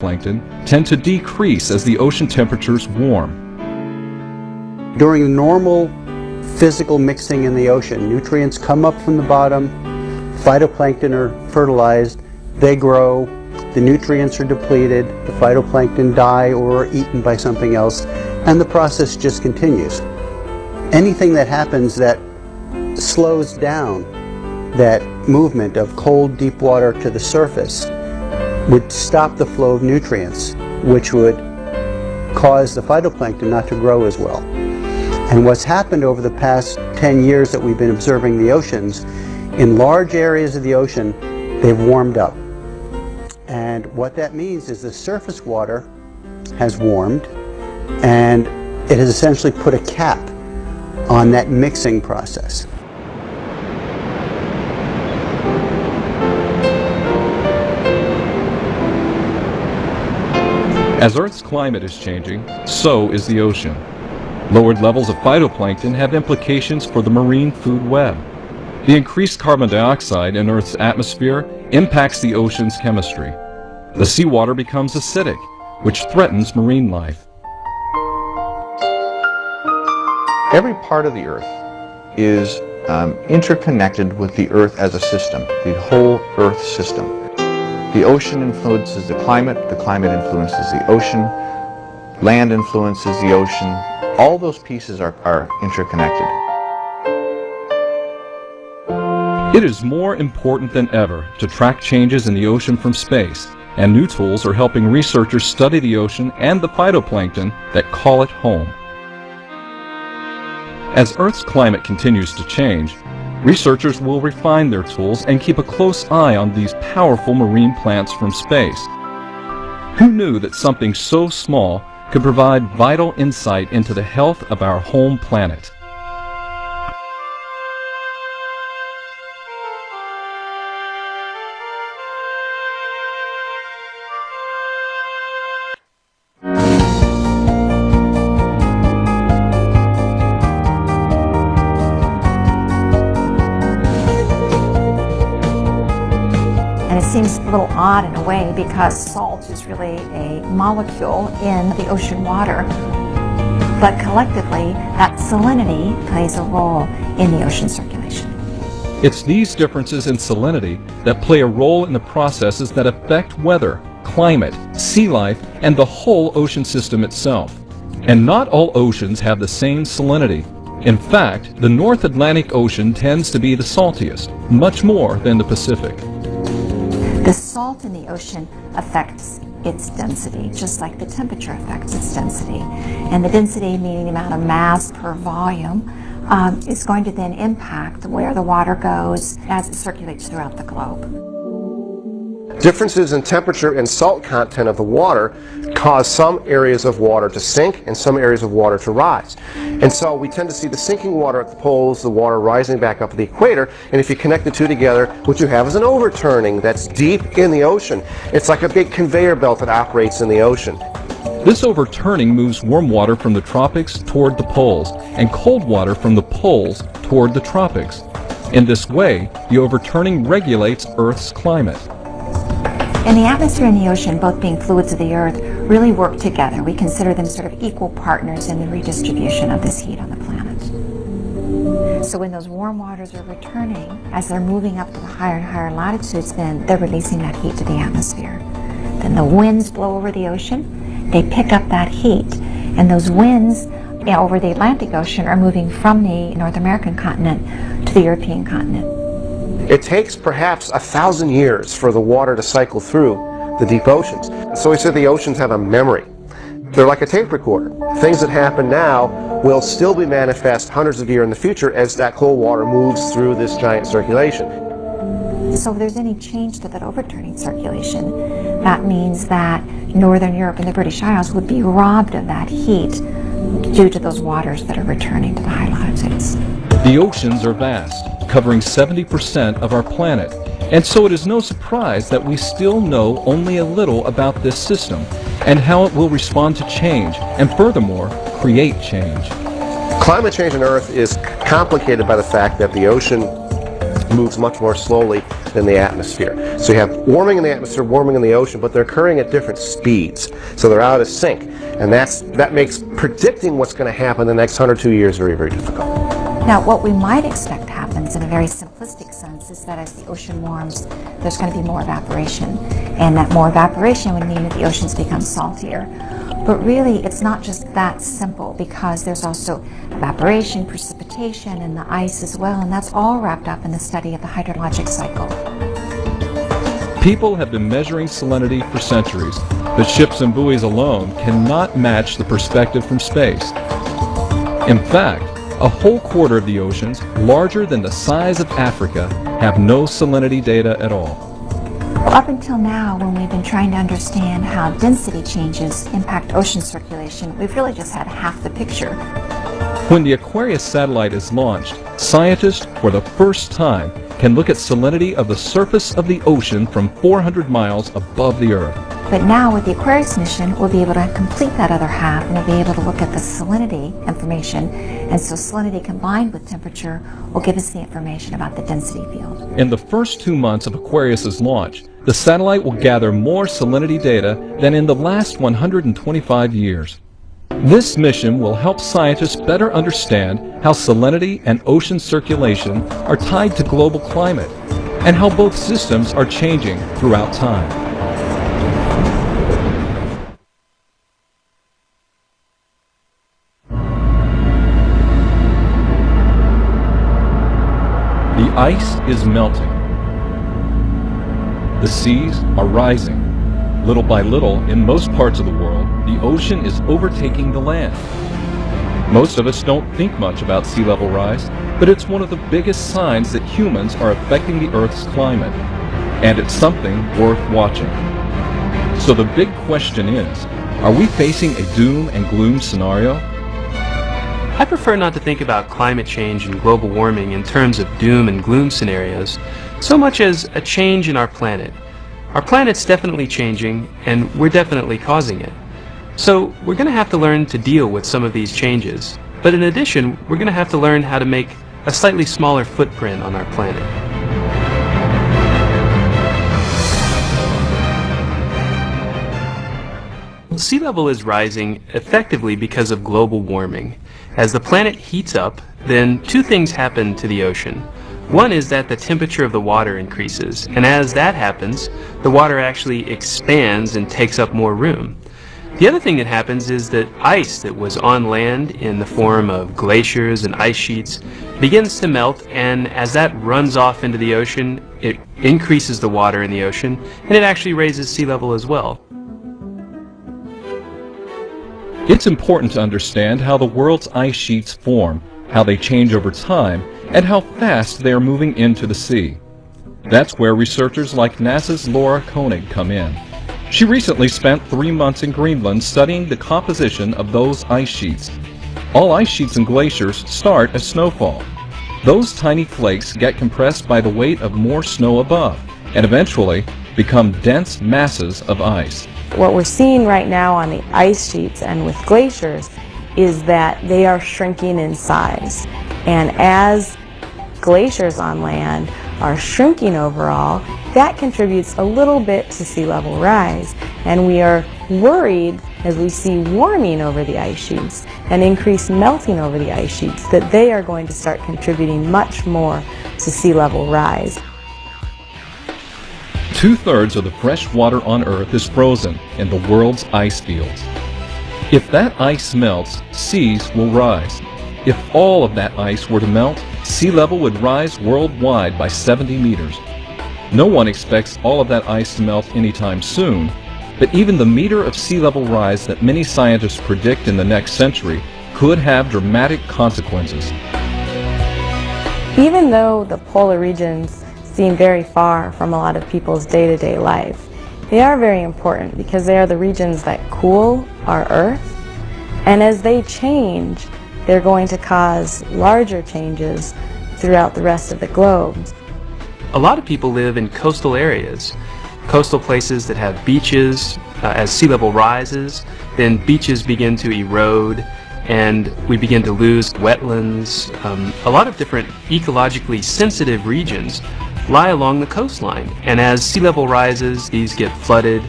phytoplankton tend to decrease as the ocean temperatures warm. During normal physical mixing in the ocean, nutrients come up from the bottom, phytoplankton are fertilized, they grow, the nutrients are depleted, the phytoplankton die or are eaten by something else, and the process just continues. Anything that happens that slows down that movement of cold, deep water to the surface would stop the flow of nutrients, which would cause the phytoplankton not to grow as well. And what's happened over the past 10 years that we've been observing the oceans, in large areas of the ocean, they've warmed up. And what that means is the surface water has warmed, and it has essentially put a cap on that mixing process. As Earth's climate is changing, so is the ocean. Lowered levels of phytoplankton have implications for the marine food web. The increased carbon dioxide in Earth's atmosphere impacts the ocean's chemistry. The seawater becomes acidic, which threatens marine life. Every part of the Earth is interconnected with the Earth as a system, the whole Earth system. The ocean influences the climate influences the ocean, land influences the ocean. All those pieces are interconnected. It is more important than ever to track changes in the ocean from space, and new tools are helping researchers study the ocean and the phytoplankton that call it home. As Earth's climate continues to change, researchers will refine their tools and keep a close eye on these powerful marine plants from space. Who knew that something so small could provide vital insight into the health of our home planet? And it seems a little odd in a way because salt is really a molecule in the ocean water. But collectively, that salinity plays a role in the ocean circulation. It's these differences in salinity that play a role in the processes that affect weather, climate, sea life, and the whole ocean system itself. And not all oceans have the same salinity. In fact, the North Atlantic Ocean tends to be the saltiest, much more than the Pacific. The salt in the ocean affects its density, just like the temperature affects its density. And the density, meaning the amount of mass per volume, is going to then impact where the water goes as it circulates throughout the globe. Differences in temperature and salt content of the water cause some areas of water to sink and some areas of water to rise. And so we tend to see the sinking water at the poles, the water rising back up at the equator, and if you connect the two together, what you have is an overturning that's deep in the ocean. It's like a big conveyor belt that operates in the ocean. This overturning moves warm water from the tropics toward the poles and cold water from the poles toward the tropics. In this way, the overturning regulates Earth's climate. And the atmosphere and the ocean, both being fluids of the Earth, really work together. We consider them sort of equal partners in the redistribution of this heat on the planet. So when those warm waters are returning, as they're moving up to the higher and higher latitudes, then they're releasing that heat to the atmosphere. Then the winds blow over the ocean, they pick up that heat, and those winds over the Atlantic Ocean are moving from the North American continent to the European continent. It takes perhaps 1,000 years for the water to cycle through the deep oceans. So we said the oceans have a memory. They're like a tape recorder. Things that happen now will still be manifest hundreds of years in the future as that cold water moves through this giant circulation. So if there's any change to that overturning circulation, that means that Northern Europe and the British Isles would be robbed of that heat due to those waters that are returning to the high latitudes. The oceans are vast, covering 70% of our planet, and so it is no surprise that we still know only a little about this system and how it will respond to change and furthermore create change. Climate change on Earth is complicated by the fact that the ocean moves much more slowly than the atmosphere. So you have warming in the atmosphere, warming in the ocean, but they're occurring at different speeds. So they're out of sync. And that makes predicting what's going to happen in the next 100 or 2 years very, very difficult. Now, what we might expect happens in a very simplistic sense is that as the ocean warms, there's going to be more evaporation. And that more evaporation would mean that the oceans become saltier. But really, it's not just that simple, because there's also evaporation, precipitation, and the ice as well, and that's all wrapped up in the study of the hydrologic cycle. People have been measuring salinity for centuries, but ships and buoys alone cannot match the perspective from space. In fact, a whole quarter of the oceans, larger than the size of Africa, have no salinity data at all. Well, up until now, when we've been trying to understand how density changes impact ocean circulation, we've really just had half the picture. When the Aquarius satellite is launched, scientists, for the first time, can look at salinity of the surface of the ocean from 400 miles above the Earth. But now with the Aquarius mission, we'll be able to complete that other half, and we'll be able to look at the salinity information. And so salinity combined with temperature will give us the information about the density field. In the first 2 months of Aquarius's launch, the satellite will gather more salinity data than in the last 125 years. This mission will help scientists better understand how salinity and ocean circulation are tied to global climate, and how both systems are changing throughout time. The ice is melting. The seas are rising. Little by little, in most parts of the world, the ocean is overtaking the land. Most of us don't think much about sea level rise, but it's one of the biggest signs that humans are affecting the Earth's climate, and it's something worth watching. So the big question is, are we facing a doom and gloom scenario? I prefer not to think about climate change and global warming in terms of doom and gloom scenarios, so much as a change in our planet. Our planet's definitely changing, and we're definitely causing it. So we're going to have to learn to deal with some of these changes. But in addition, we're going to have to learn how to make a slightly smaller footprint on our planet. Sea level is rising effectively because of global warming. As the planet heats up, then two things happen to the ocean. One is that the temperature of the water increases, and as that happens, the water actually expands and takes up more room. The other thing that happens is that ice that was on land in the form of glaciers and ice sheets begins to melt, and as that runs off into the ocean, it increases the water in the ocean, and it actually raises sea level as well. It's important to understand how the world's ice sheets form, how they change over time, and how fast they are moving into the sea. That's where researchers like NASA's Laura Koenig come in. She recently spent 3 months in Greenland studying the composition of those ice sheets. All ice sheets and glaciers start as snowfall. Those tiny flakes get compressed by the weight of more snow above, and eventually become dense masses of ice. What we're seeing right now on the ice sheets and with glaciers is that they are shrinking in size. And as glaciers on land are shrinking overall, that contributes a little bit to sea level rise. And we are worried as we see warming over the ice sheets and increased melting over the ice sheets that they are going to start contributing much more to sea level rise. 2/3 of the fresh water on Earth is frozen in the world's ice fields. If that ice melts, seas will rise. If all of that ice were to melt, sea level would rise worldwide by 70 meters. No one expects all of that ice to melt anytime soon, but even the meter of sea level rise that many scientists predict in the next century could have dramatic consequences. Even though the polar regions seem very far from a lot of people's day-to-day life, they are very important because they are the regions that cool our Earth, and as they change, they're going to cause larger changes throughout the rest of the globe. A lot of people live in coastal areas, coastal places that have beaches. As sea level rises, then beaches begin to erode, and we begin to lose wetlands. A lot of different ecologically sensitive regions lie along the coastline, and as sea level rises, these get flooded,